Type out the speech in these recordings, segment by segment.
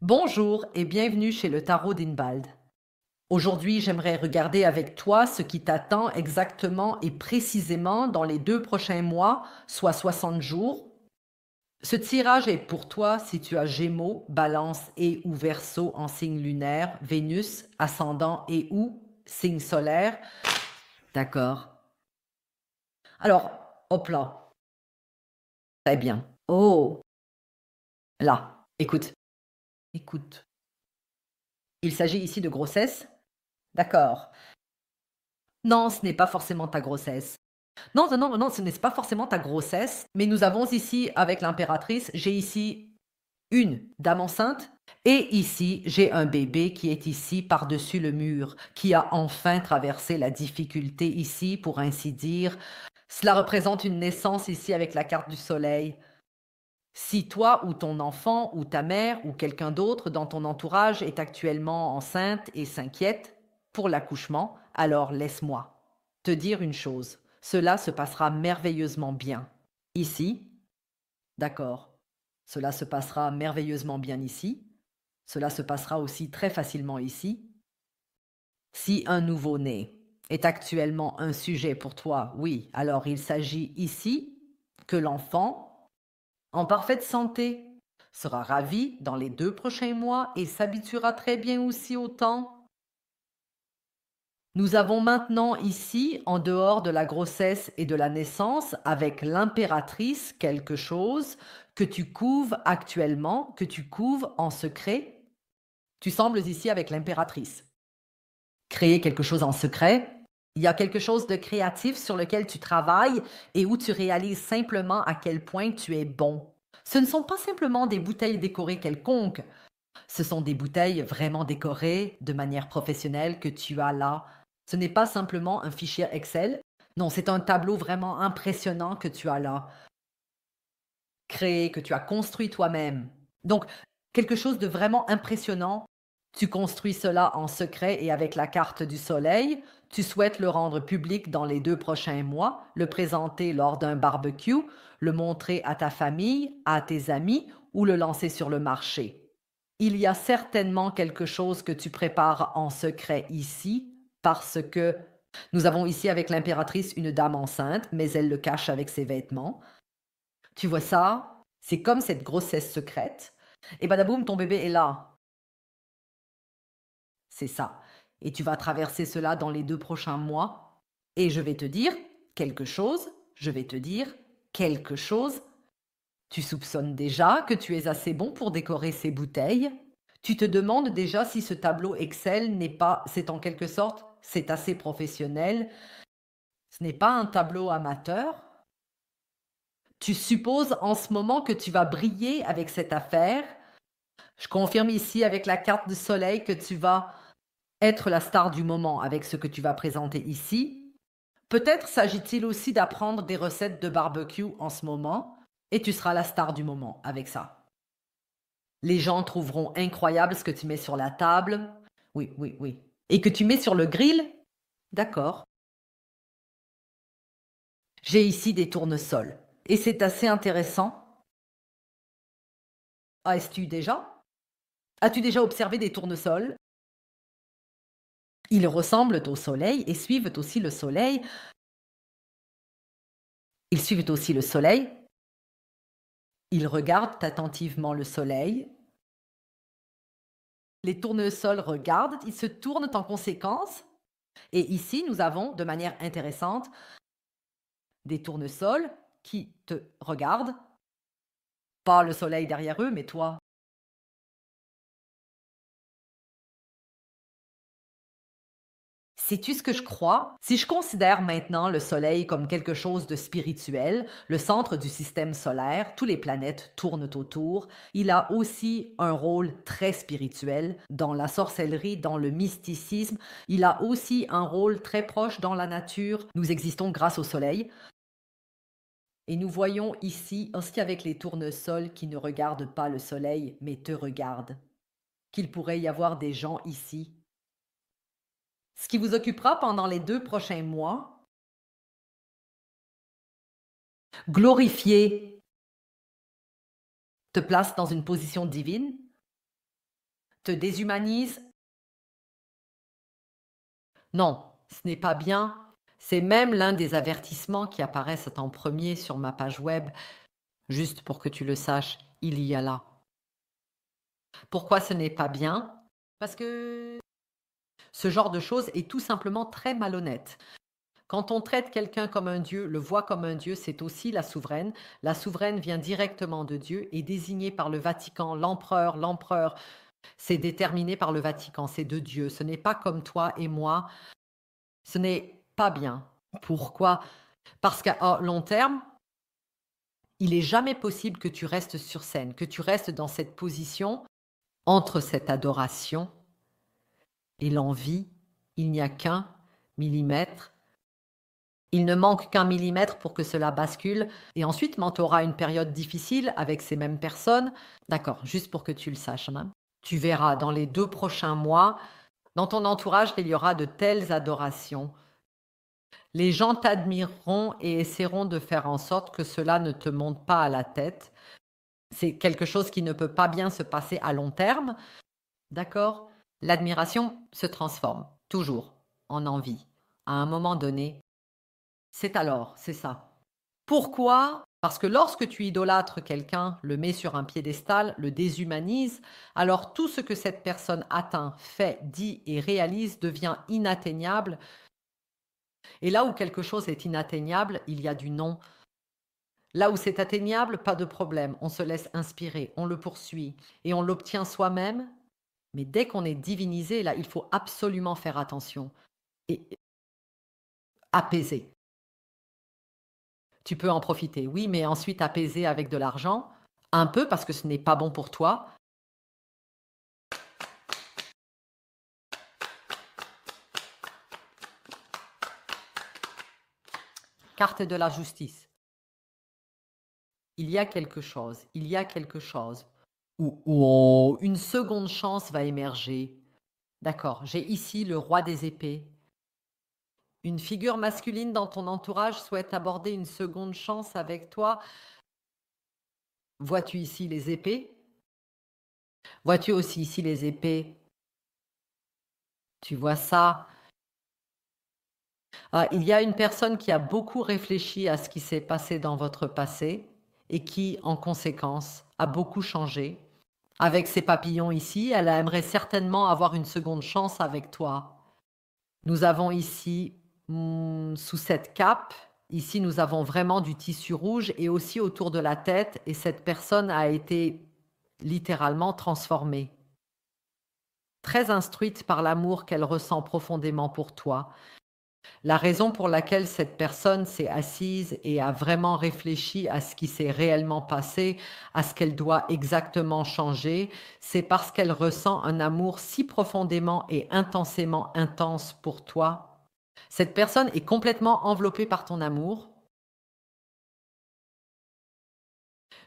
Bonjour et bienvenue chez le Tarot d'Inbald. Aujourd'hui, j'aimerais regarder avec toi ce qui t'attend exactement et précisément dans les 2 prochains mois, soit 60 jours. Ce tirage est pour toi si tu as Gémeaux, Balance et ou Verseau en signe lunaire, Vénus, ascendant et ou signe solaire. D'accord. Alors, hop là. Très bien. Oh, là. Écoute. Écoute. Il s'agit ici de grossesse. D'accord. Non, ce n'est pas forcément ta grossesse. Non, non, non, non, ce n'est pas forcément ta grossesse, mais nous avons ici, avec l'impératrice, j'ai ici une dame enceinte et ici, j'ai un bébé qui est ici par-dessus le mur, qui a enfin traversé la difficulté ici, pour ainsi dire. Cela représente une naissance ici avec la carte du soleil. Si toi ou ton enfant ou ta mère ou quelqu'un d'autre dans ton entourage est actuellement enceinte et s'inquiète pour l'accouchement, alors laisse-moi te dire une chose. Cela se passera merveilleusement bien. Ici, d'accord. Cela se passera merveilleusement bien ici. Cela se passera aussi très facilement ici. Si un nouveau-né est actuellement un sujet pour toi, oui, alors il s'agit ici que l'enfant en parfaite santé, sera ravi dans les 2 prochains mois et s'habituera très bien aussi au temps. Nous avons maintenant ici, en dehors de la grossesse et de la naissance, avec l'impératrice, quelque chose que tu couves actuellement, que tu couves en secret. Tu sembles ici avec l'impératrice. Créer quelque chose en secret. Il y a quelque chose de créatif sur lequel tu travailles et où tu réalises simplement à quel point tu es bon. Ce ne sont pas simplement des bouteilles décorées quelconques, ce sont des bouteilles vraiment décorées de manière professionnelle que tu as là. Ce n'est pas simplement un fichier Excel, non, c'est un tableau vraiment impressionnant que tu as là, créé, que tu as construit toi-même. Donc, quelque chose de vraiment impressionnant. Tu construis cela en secret et avec la carte du soleil. Tu souhaites le rendre public dans les 2 prochains mois, le présenter lors d'un barbecue, le montrer à ta famille, à tes amis ou le lancer sur le marché. Il y a certainement quelque chose que tu prépares en secret ici, parce que nous avons ici avec l'impératrice une dame enceinte, mais elle le cache avec ses vêtements. Tu vois ça? C'est comme cette grossesse secrète. Et badaboum, ton bébé est là. C'est ça. Et tu vas traverser cela dans les 2 prochains mois. Et je vais te dire quelque chose, je vais te dire quelque chose. Tu soupçonnes déjà que tu es assez bon pour décorer ces bouteilles. Tu te demandes déjà si ce tableau Excel n'est pas, c'est en quelque sorte, c'est assez professionnel. Ce n'est pas un tableau amateur. Tu supposes en ce moment que tu vas briller avec cette affaire. Je confirme ici avec la carte du soleil que tu vas être la star du moment avec ce que tu vas présenter ici. Peut-être s'agit-il aussi d'apprendre des recettes de barbecue en ce moment, et tu seras la star du moment avec ça. Les gens trouveront incroyable ce que tu mets sur la table. Oui, oui, oui. Et que tu mets sur le grill? D'accord. J'ai ici des tournesols. Et c'est assez intéressant. As-tu déjà? As-tu déjà observé des tournesols? Ils ressemblent au soleil et suivent aussi le soleil. Ils suivent aussi le soleil. Ils regardent attentivement le soleil. Les tournesols regardent, ils se tournent en conséquence. Et ici, nous avons, de manière intéressante, des tournesols qui te regardent. Pas le soleil derrière eux, mais toi. Sais-tu ce que je crois? Si je considère maintenant le Soleil comme quelque chose de spirituel, le centre du système solaire, toutes les planètes tournent autour, il a aussi un rôle très spirituel dans la sorcellerie, dans le mysticisme, il a aussi un rôle très proche dans la nature. Nous existons grâce au Soleil. Et nous voyons ici aussi avec les tournesols qui ne regardent pas le Soleil, mais te regardent, qu'il pourrait y avoir des gens ici. Ce qui vous occupera pendant les 2 prochains mois, glorifier te place dans une position divine. te déshumanise. Non, ce n'est pas bien. C'est même l'un des avertissements qui apparaissent en premier sur ma page web, juste pour que tu le saches, il y a là. Pourquoi ce n'est pas bien? Parce que ce genre de choses est tout simplement très malhonnête. Quand on traite quelqu'un comme un dieu, le voit comme un dieu, c'est aussi la souveraine. La souveraine vient directement de Dieu et désignée par le Vatican, l'empereur. L'empereur, c'est déterminé par le Vatican, c'est de Dieu. Ce n'est pas comme toi et moi. Ce n'est pas bien. Pourquoi? Parce qu'à long terme, il n'est jamais possible que tu restes sur scène, que tu restes dans cette position entre cette adoration et l'envie. Il n'y a qu'un millimètre. Il ne manque qu'un millimètre pour que cela bascule. Et ensuite, tu auras une période difficile avec ces mêmes personnes. D'accord, juste pour que tu le saches, hein. Tu verras dans les 2 prochains mois, dans ton entourage, il y aura de telles adorations. Les gens t'admireront et essaieront de faire en sorte que cela ne te monte pas à la tête. C'est quelque chose qui ne peut pas bien se passer à long terme. D'accord? L'admiration se transforme, toujours, en envie. À un moment donné, c'est ça. Pourquoi? Parce que lorsque tu idolâtres quelqu'un, le mets sur un piédestal, le déshumanises, alors tout ce que cette personne atteint, fait, dit et réalise devient inatteignable. Et là où quelque chose est inatteignable, il y a du non. Là où c'est atteignable, pas de problème, on se laisse inspirer, on le poursuit et on l'obtient soi-même. Mais dès qu'on est divinisé, là, il faut absolument faire attention et apaiser. Tu peux en profiter, oui, mais ensuite apaiser avec de l'argent, un peu parce que ce n'est pas bon pour toi. Carte de la justice. Il y a quelque chose, où une seconde chance va émerger. D'accord, j'ai ici le roi des épées. Une figure masculine dans ton entourage souhaite aborder une seconde chance avec toi. Vois-tu ici les épées? Vois-tu aussi ici les épées? Tu vois ça? Il y a une personne qui a beaucoup réfléchi à ce qui s'est passé dans votre passé et qui, en conséquence, a beaucoup changé. Avec ses papillons ici, elle aimerait certainement avoir une seconde chance avec toi. Nous avons ici, sous cette cape, ici nous avons vraiment du tissu rouge et aussi autour de la tête, et cette personne a été littéralement transformée. Très instruite par l'amour qu'elle ressent profondément pour toi. La raison pour laquelle cette personne s'est assise et a vraiment réfléchi à ce qui s'est réellement passé, à ce qu'elle doit exactement changer, c'est parce qu'elle ressent un amour si profondément et intensément intense pour toi. Cette personne est complètement enveloppée par ton amour.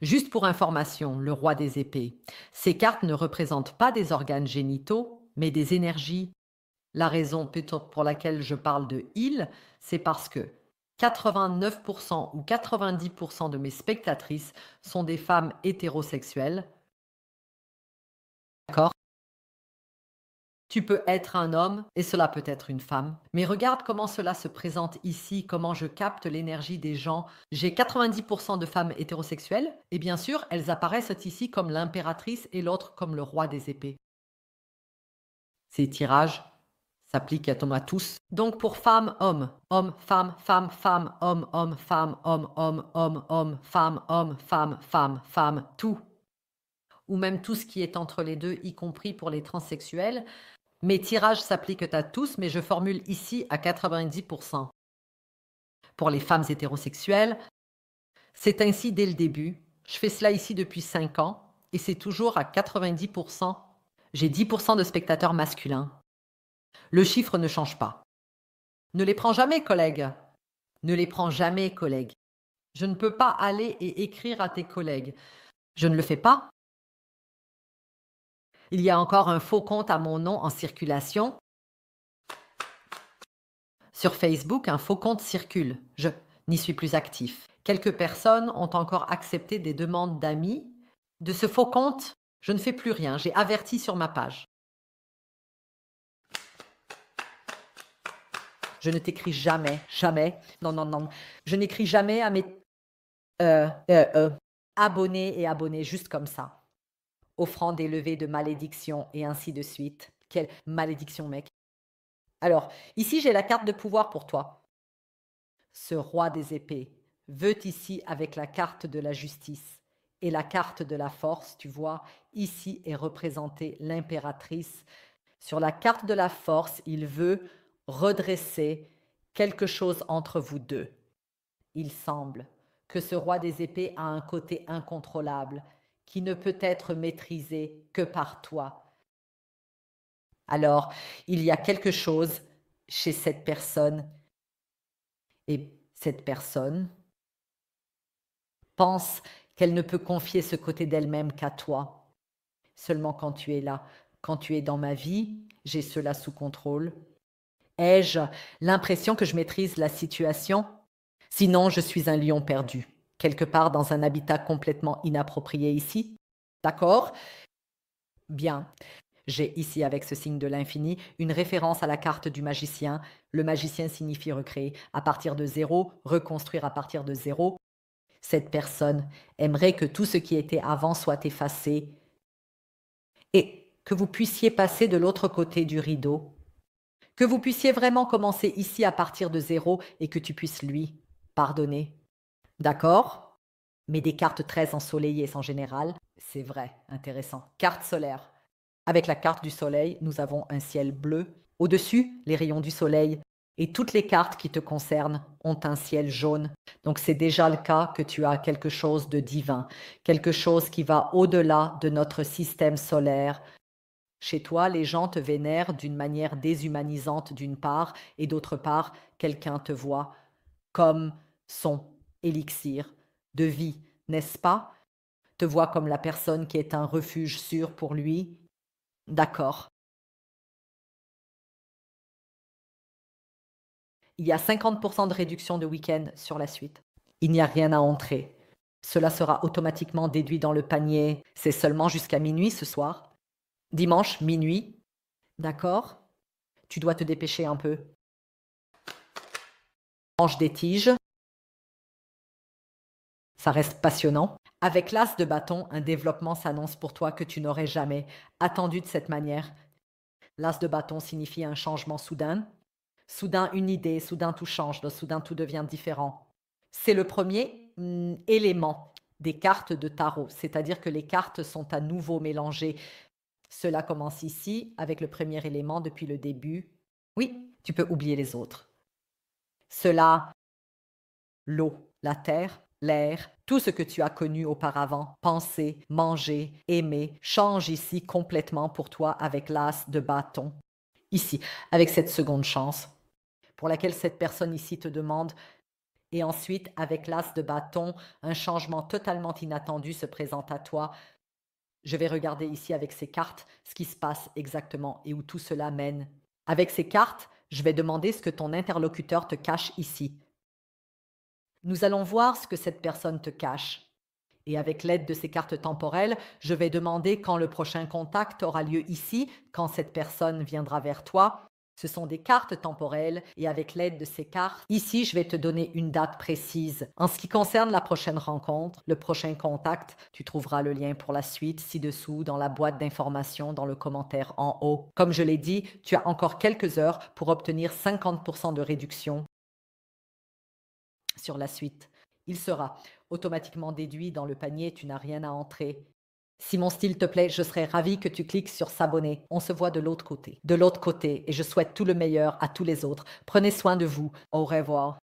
Juste pour information, le roi des épées. Ces cartes ne représentent pas des organes génitaux, mais des énergies. La raison peut-être pour laquelle je parle de il, c'est parce que 89% ou 90% de mes spectatrices sont des femmes hétérosexuelles. D'accord? Tu peux être un homme et cela peut être une femme. Mais regarde comment cela se présente ici, comment je capte l'énergie des gens. J'ai 90% de femmes hétérosexuelles et bien sûr, elles apparaissent ici comme l'impératrice et l'autre comme le roi des épées. Ces tirages s'appliquent à tous. Donc pour femme, homme, homme, femme, femme, femme, homme, homme, femme, homme, homme, homme, homme, femme, femme, femme, tout. Ou même tout ce qui est entre les deux, y compris pour les transsexuels. Mes tirages s'appliquent à tous, mais je formule ici à 90%. Pour les femmes hétérosexuelles, c'est ainsi dès le début. Je fais cela ici depuis 5 ans et c'est toujours à 90%. J'ai 10% de spectateurs masculins. Le chiffre ne change pas. Ne les prends jamais, collègues. Ne les prends jamais, collègues. Je ne peux pas aller et écrire à tes collègues. Je ne le fais pas. Il y a encore un faux compte à mon nom en circulation. Sur Facebook, un faux compte circule. Je n'y suis plus actif. Quelques personnes ont encore accepté des demandes d'amis. De ce faux compte, Je ne fais plus rien, j'ai averti sur ma page. Je ne t'écris jamais, jamais, non, non, non, je n'écris jamais à mes heu, abonnés et abonnés juste comme ça. Offrande élevée de malédiction et ainsi de suite. Quelle malédiction, mec. Alors, ici, j'ai la carte de pouvoir pour toi. Ce roi des épées veut ici avec la carte de la justice et la carte de la force, tu vois, ici est représentée l'impératrice. Sur la carte de la force, il veut redresser quelque chose entre vous deux. Il semble que ce roi des épées a un côté incontrôlable qui ne peut être maîtrisé que par toi. Alors, il y a quelque chose chez cette personne et cette personne pense qu'elle ne peut confier ce côté d'elle-même qu'à toi. Seulement quand tu es là, quand tu es dans ma vie, j'ai cela sous contrôle. Ai-je l'impression que je maîtrise la situation? Sinon, je suis un lion perdu, quelque part dans un habitat complètement inapproprié ici. D'accord? Bien. J'ai ici, avec ce signe de l'infini, une référence à la carte du magicien. Le magicien signifie recréer à partir de zéro, reconstruire à partir de zéro. Cette personne aimerait que tout ce qui était avant soit effacé et que vous puissiez passer de l'autre côté du rideau, que vous puissiez vraiment commencer ici à partir de zéro et que tu puisses lui pardonner. D'accord? Mais des cartes très ensoleillées en général, c'est vrai, intéressant. Carte solaire. Avec la carte du soleil, nous avons un ciel bleu. Au-dessus, les rayons du soleil. Et toutes les cartes qui te concernent ont un ciel jaune. Donc c'est déjà le cas que tu as quelque chose de divin, quelque chose qui va au-delà de notre système solaire. Chez toi, les gens te vénèrent d'une manière déshumanisante d'une part, et d'autre part, quelqu'un te voit comme son élixir de vie, n'est-ce pas? Te voit comme la personne qui est un refuge sûr pour lui. D'accord. Il y a 50% de réduction de week-end sur la suite. Il n'y a rien à entrer. Cela sera automatiquement déduit dans le panier. C'est seulement jusqu'à minuit ce soir. Dimanche, minuit. D'accord? Tu dois te dépêcher un peu. Mange des tiges. Ça reste passionnant. Avec l'as de bâton, un développement s'annonce pour toi que tu n'aurais jamais attendu de cette manière. L'as de bâton signifie un changement soudain. Soudain une idée, soudain tout change, soudain tout devient différent. C'est le premier élément des cartes de tarot, c'est-à-dire que les cartes sont à nouveau mélangées. Cela commence ici avec le premier élément depuis le début. Oui, tu peux oublier les autres. Cela, l'eau, la terre, l'air, tout ce que tu as connu auparavant, penser, manger, aimer, change ici complètement pour toi avec l'as de bâton. Ici, avec cette seconde chance, pour laquelle cette personne ici te demande. Et ensuite, avec l'as de bâton, un changement totalement inattendu se présente à toi. Je vais regarder ici avec ces cartes ce qui se passe exactement et où tout cela mène. Avec ces cartes, je vais demander ce que ton interlocuteur te cache ici. Nous allons voir ce que cette personne te cache. Et avec l'aide de ces cartes temporelles, je vais demander quand le prochain contact aura lieu ici, quand cette personne viendra vers toi. Ce sont des cartes temporelles et avec l'aide de ces cartes, ici, je vais te donner une date précise. En ce qui concerne la prochaine rencontre, le prochain contact, tu trouveras le lien pour la suite ci-dessous dans la boîte d'informations dans le commentaire en haut. Comme je l'ai dit, tu as encore quelques heures pour obtenir 50% de réduction sur la suite. Il sera automatiquement déduit dans le panier, tu n'as rien à entrer. Si mon style te plaît, je serais ravie que tu cliques sur s'abonner. On se voit de l'autre côté. De l'autre côté, et je souhaite tout le meilleur à tous les autres. Prenez soin de vous. Au revoir.